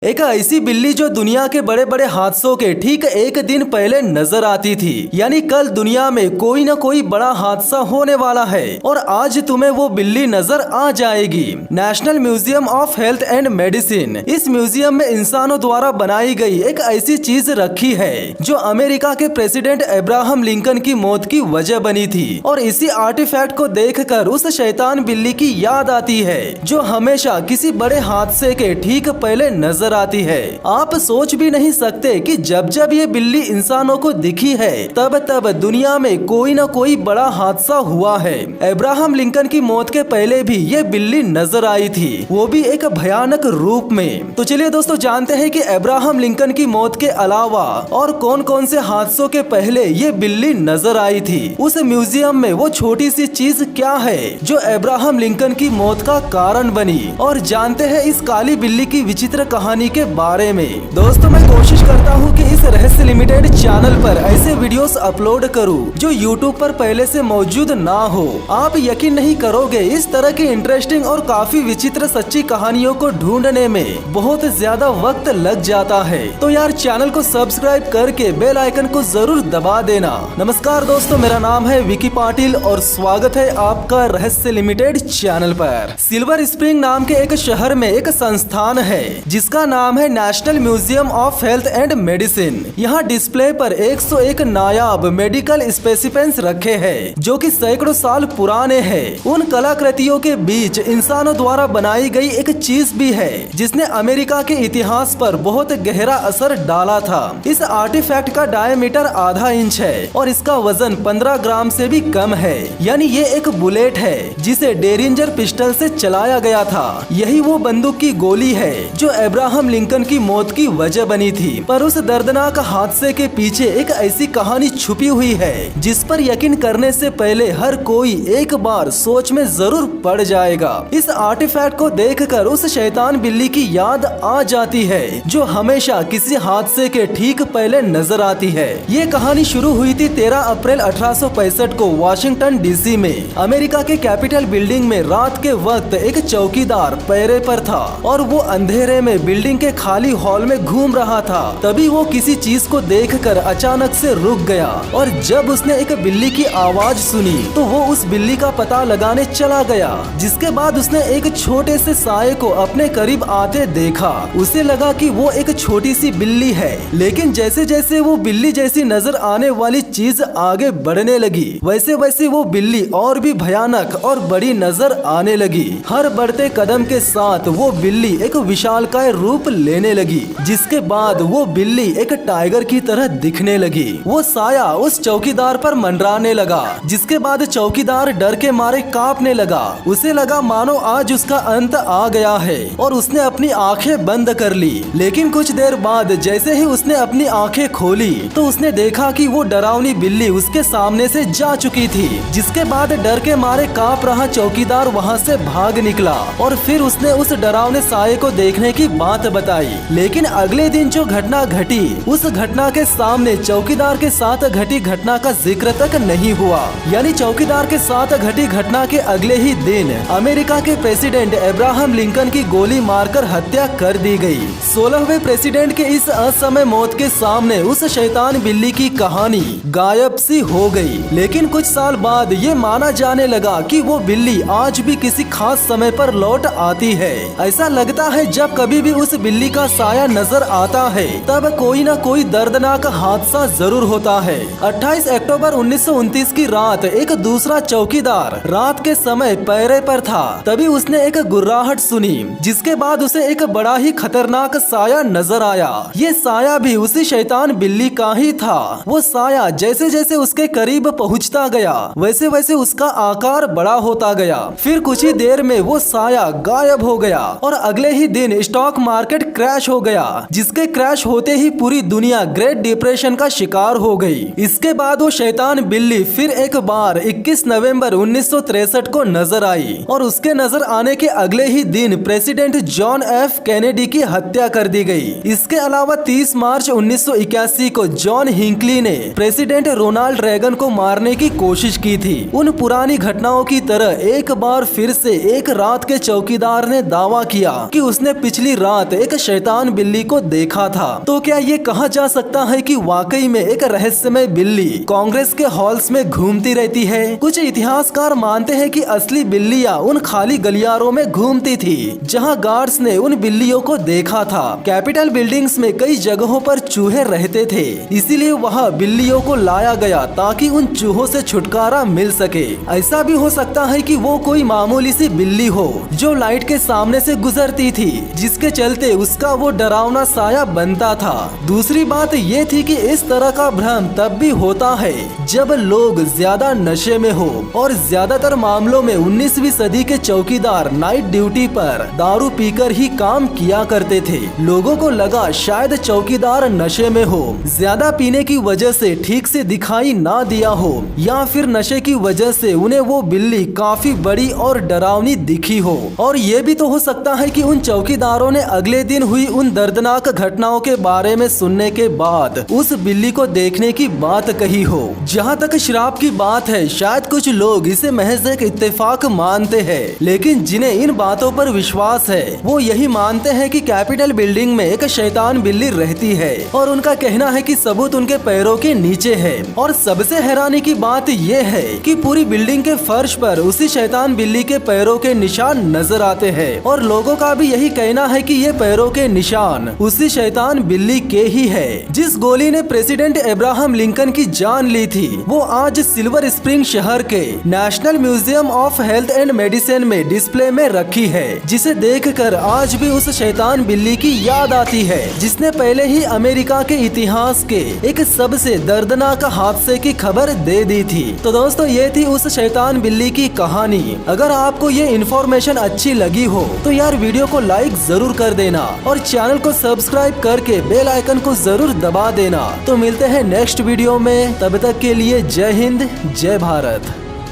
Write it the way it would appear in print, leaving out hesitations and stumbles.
एक ऐसी बिल्ली जो दुनिया के बड़े बड़े हादसों के ठीक एक दिन पहले नजर आती थी। यानी कल दुनिया में कोई न कोई बड़ा हादसा होने वाला है और आज तुम्हें वो बिल्ली नजर आ जाएगी। National museum of health and medicine, इस म्यूजियम में इंसानों द्वारा बनाई गई एक ऐसी चीज रखी है जो अमेरिका के प्रेसिडेंट अब्राहम लिंकन की मौत की वजह बनी थी। और इसी आर्टिफैक्ट को देखकर उस शैतान बिल्ली की याद आती है जो हमेशा किसी बड़े हादसे के ठीक पहले नजर आती है। आप सोच भी नहीं सकते कि जब जब ये बिल्ली इंसानों को दिखी है तब तब दुनिया में कोई न कोई बड़ा हादसा हुआ है। अब्राहम लिंकन की मौत के पहले भी ये बिल्ली नजर आई थी, वो भी एक भयानक रूप में। तो चलिए दोस्तों जानते हैं कि अब्राहम लिंकन की मौत के अलावा और कौन कौन से हादसों के पहले ये बिल्ली नजर आई थी। उस म्यूजियम में वो छोटी सी चीज क्या है जो अब्राहम लिंकन की मौत का कारण बनी, और जानते हैं इस काली बिल्ली की विचित्र कहानी के बारे में। दोस्तों मैं कोशिश करता हूँ कि इस रहस्य लिमिटेड चैनल पर ऐसे वीडियोस अपलोड करूँ जो यूट्यूब पर पहले से मौजूद ना हो। आप यकीन नहीं करोगे, इस तरह की इंटरेस्टिंग और काफी विचित्र सच्ची कहानियों को ढूंढने में बहुत ज्यादा वक्त लग जाता है। तो यार चैनल को सब्सक्राइब करके बेल आइकन को जरूर दबा देना। नमस्कार दोस्तों, मेरा नाम है विकी पाटिल और स्वागत है आपका रहस्य लिमिटेड चैनल पर। सिल्वर स्प्रिंग नाम के एक शहर में एक संस्थान है जिसका नाम है national museum of health and medicine. यहाँ डिस्प्ले पर 101 नायाब मेडिकल स्पेसिमेंस रखे हैं जो कि सैकड़ों साल पुराने हैं। उन कलाकृतियों के बीच इंसानों द्वारा बनाई गई एक चीज भी है जिसने अमेरिका के इतिहास पर बहुत गहरा असर डाला था। इस आर्टिफैक्ट का डायमीटर आधा इंच है और इसका वजन 15 ग्राम से भी कम है। यानी ये एक बुलेट है जिसे डेरिंजर पिस्टल से चलाया गया था। यही वो बंदूक की गोली है जो अब्राहम लिंकन की मौत की वजह बनी थी। पर उस दर्दनाक हादसे के पीछे एक ऐसी कहानी छुपी हुई है जिस पर यकीन करने से पहले हर कोई एक बार सोच में जरूर पड़ जाएगा। इस आर्टिफैक्ट को देखकर उस शैतान बिल्ली की याद आ जाती है जो हमेशा किसी हादसे के ठीक पहले नजर आती है। ये कहानी शुरू हुई थी 13 अप्रैल 1865 को वाशिंगटन डीसी में। अमेरिका के कैपिटल बिल्डिंग में रात के वक्त एक चौकीदार पैरे पर था और वो अंधेरे में बिल्डिंग के खाली हॉल में घूम रहा था। तभी वो किसी चीज को देखकर अचानक से रुक गया और जब उसने एक बिल्ली की आवाज सुनी तो वो उस बिल्ली का पता लगाने चला गया। जिसके बाद उसने एक छोटे से साये को अपने करीब आते देखा। उसे लगा कि वो एक छोटी सी बिल्ली है, लेकिन जैसे जैसे वो बिल्ली जैसी नजर आने वाली चीज आगे बढ़ने लगी वैसे वैसे वो बिल्ली और भी भयानक और बड़ी नजर आने लगी। हर बढ़ते कदम के साथ वो बिल्ली एक विशालकाय रूप लेने लगी, जिसके बाद वो बिल्ली एक टाइगर की तरह दिखने लगी। वो साया उस चौकीदार पर मंडराने लगा, जिसके बाद चौकीदार डर के मारे कांपने लगा। उसे लगा मानो आज उसका अंत आ गया है और उसने अपनी आंखें बंद कर ली। लेकिन कुछ देर बाद जैसे ही उसने अपनी आंखें खोली तो उसने देखा कि वो डरावनी बिल्ली उसके सामने से जा चुकी थी। जिसके बाद डर के मारे कांप रहा चौकीदार वहाँ से भाग निकला और फिर उसने उस डरावने साये को देखने की बात बताई। लेकिन अगले दिन जो घटना घटी उस घटना के सामने चौकीदार के साथ घटी घटना का जिक्र तक नहीं हुआ। यानी चौकीदार के साथ घटी घटना के अगले ही दिन अमेरिका के प्रेसिडेंट अब्राहम लिंकन की गोली मारकर हत्या कर दी गई। 16वें प्रेसिडेंट के इस असमय मौत के सामने उस शैतान बिल्ली की कहानी गायब सी हो गई। लेकिन कुछ साल बाद ये माना जाने लगा कि वो बिल्ली आज भी किसी खास समय पर लौट आती है। ऐसा लगता है जब कभी भी उस बिल्ली का साया नजर आता है तब कोई न कोई दर्दनाक हादसा जरूर होता है। 28 अक्टूबर 1929 की रात एक दूसरा चौकीदार रात के समय पैरे पर था। तभी उसने एक गुर्राहट सुनी, जिसके बाद उसे एक बड़ा ही खतरनाक साया नजर आया। ये साया भी उसी शैतान बिल्ली का ही था। वो साया जैसे जैसे उसके करीब पहुंचता गया वैसे वैसे उसका आकार बड़ा होता गया। फिर कुछ ही देर में वो साया गायब हो गया और अगले ही दिन स्टॉक मार्केट क्रैश हो गया, जिसके क्रैश होते ही पूरी दुनिया ग्रेट डिप्रेशन का शिकार हो गई। इसके बाद वो शैतान बिल्ली फिर एक बार 21 नवंबर 1963 को नजर आई और उसके नजर आने के अगले ही दिन प्रेसिडेंट जॉन एफ कैनेडी की हत्या कर दी गई। इसके अलावा 30 मार्च 1981 को जॉन हिंकली ने प्रेसिडेंट रोनाल्ड रेगन को मारने की कोशिश की थी। उन पुरानी घटनाओं की तरह एक बार फिर से एक रात के चौकीदार ने दावा किया कि उसने पिछली रात रात एक शैतान बिल्ली को देखा था। तो क्या ये कहा जा सकता है कि वाकई में एक रहस्यमय बिल्ली कांग्रेस के हॉल्स में घूमती रहती है? कुछ इतिहासकार मानते हैं कि असली बिल्लियां उन खाली गलियारों में घूमती थी जहां गार्ड्स ने उन बिल्लियों को देखा था। कैपिटल बिल्डिंग्स में कई जगहों पर चूहे रहते थे, इसीलिए वहां बिल्लियों को लाया गया ताकि उन चूहों से छुटकारा मिल सके। ऐसा भी हो सकता है कि वो कोई मामूली सी बिल्ली हो जो लाइट के सामने से गुजरती थी, जिसके चलते उसका वो डरावना साया बनता था। दूसरी बात ये थी कि इस तरह का भ्रम तब भी होता है जब लोग ज्यादा नशे में हो, और ज्यादातर मामलों में 19वीं सदी के चौकीदार नाइट ड्यूटी पर दारू पीकर ही काम किया करते थे। लोगों को लगा शायद चौकीदार नशे में हो, ज्यादा पीने की वजह से ठीक से दिखाई ना दिया हो, या फिर नशे की वजह से उन्हें वो बिल्ली काफी बड़ी और डरावनी दिखी हो। और ये भी तो हो सकता है कि उन चौकीदारों ने अगले दिन हुई उन दर्दनाक घटनाओं के बारे में सुनने के बाद उस बिल्ली को देखने की बात कही हो। जहाँ तक श्राप की बात है, शायद कुछ लोग इसे महज एक इत्तेफाक मानते हैं, लेकिन जिन्हें इन बातों पर विश्वास है वो यही मानते हैं कि कैपिटल बिल्डिंग में एक शैतान बिल्ली रहती है, और उनका कहना है कि सबूत उनके पैरों के नीचे है। और सबसे हैरानी की बात ये है कि पूरी बिल्डिंग के फर्श पर उसी शैतान बिल्ली के पैरों के निशान नजर आते हैं, और लोगों का भी यही कहना है कि ये पैरों के निशान उसी शैतान बिल्ली के ही है। जिस गोली ने प्रेसिडेंट अब्राहम लिंकन की जान ली थी, वो आज सिल्वर स्प्रिंग शहर के national museum of health and medicine में डिस्प्ले में रखी है, जिसे देखकर आज भी उस शैतान बिल्ली की याद आती है जिसने पहले ही अमेरिका के इतिहास के एक सबसे दर्दनाक हादसे की खबर दे दी थी। तो दोस्तों, ये थी उस शैतान बिल्ली की कहानी। अगर आपको ये इन्फॉर्मेशन अच्छी लगी हो तो यार वीडियो को लाइक जरूर कर देना, और चैनल को सब्सक्राइब करके बेल आइकन को जरूर दबा देना। तो मिलते हैं नेक्स्ट वीडियो में, तब तक के लिए जय हिंद, जय भारत।